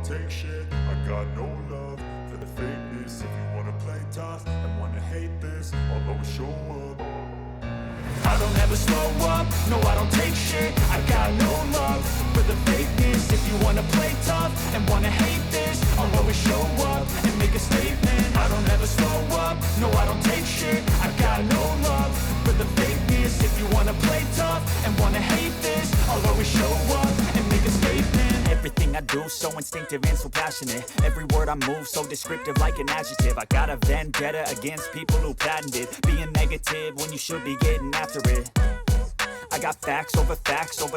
take shit. I got no love for the fakeness. If you wanna play tough and wanna hate this, I'll always show up. I don't ever slow up, no I don't take shit. I got no love for the fakeness. If you wanna play tough and wanna hate this, I'll always show up and make a statement. I don't ever slow up, no I don't take shit. I got no love for the fakeness. If you wanna play tough and wanna hate this, I'll always show up and make a statement. Everything I do so instinctive and so passionate. Every word I move so descriptive like an adjective. I got a vendetta against people who patented being negative when you should be getting after it. I got facts over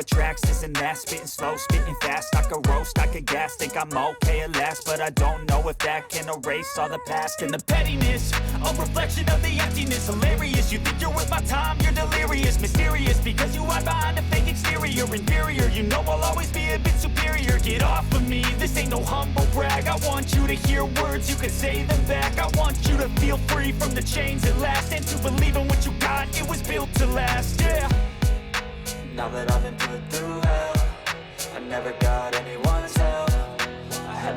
tracks, this and that. Spitting slow, spitting fast. I could roast, I could gas. Think I'm okay at last, but I don't know if that can erase all the past. And the pettiness, a reflection of the emptiness. Hilarious, you think you're worth my time, you're delirious. Mysterious, because you hide behind a fake exterior. Inferior, you know I'll always be a bit superior. Get off of me, this ain't no humble brag. I want you to hear words, you can say them back. I want you to feel free from the chains at last, and to believe in what you got, it was built to last, yeah. Now that I've been put through hell, I never got anyone's help. I had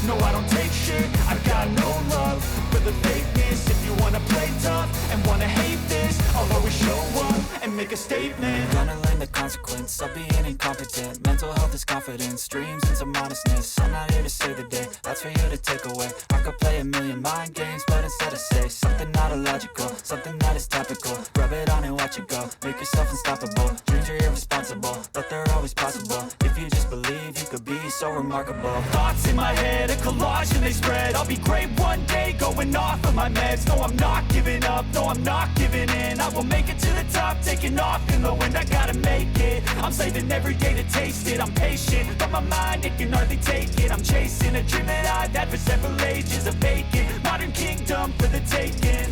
no I don't take shit. I got no love for the fakeness. If you wanna play tough and wanna hate this, I'll always show up and make a statement. Gonna learn the consequence of being incompetent. Mental health is confidence, dreams and some honestness. I'm not here to save the day, that's for you to take away. I could play a million mind games, but instead I say something not illogical, something that is topical. Rub it on and watch it go, make yourself unstoppable. Dreams are irresponsible, but they're always possible. If you just believe, you could be so remarkable. Thoughts in my head, a collage and they spread. I'll be great one day, going off of my meds. No, I'm not giving up, no, I'm not giving in. I will make it to the top, taking off in the wind. I gotta make it, I'm saving every day to taste it. I'm patient, but my mind, it can hardly take it. I'm chasing a dream that I've had for several ages. A vacant, modern kingdom for the taking.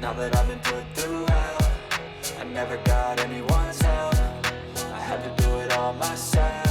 Now that I've been put through hell, I never got anyone's help. I had to do it all myself.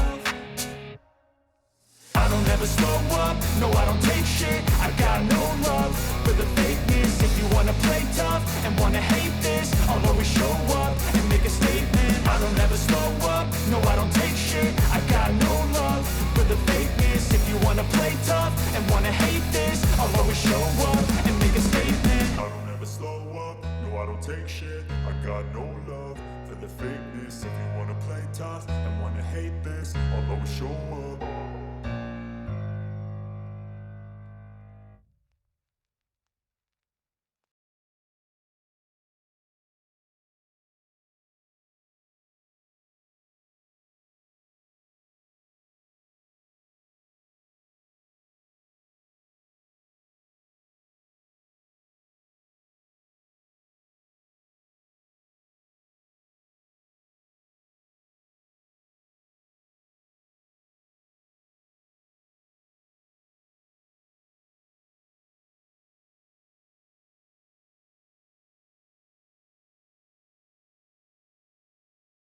I don't ever slow up, no I don't take shit. I got no love for the fakeness. If you wanna play tough and wanna hate this, I'll always show up and make a statement. I don't ever slow up, no I don't take shit. I got no love for the fakeness. If you wanna play tough and wanna hate this, I'll always show up and make a statement. I don't ever slow up, no I don't take shit. I got no love for the fakeness. If you wanna play tough and wanna hate this, I'll always show up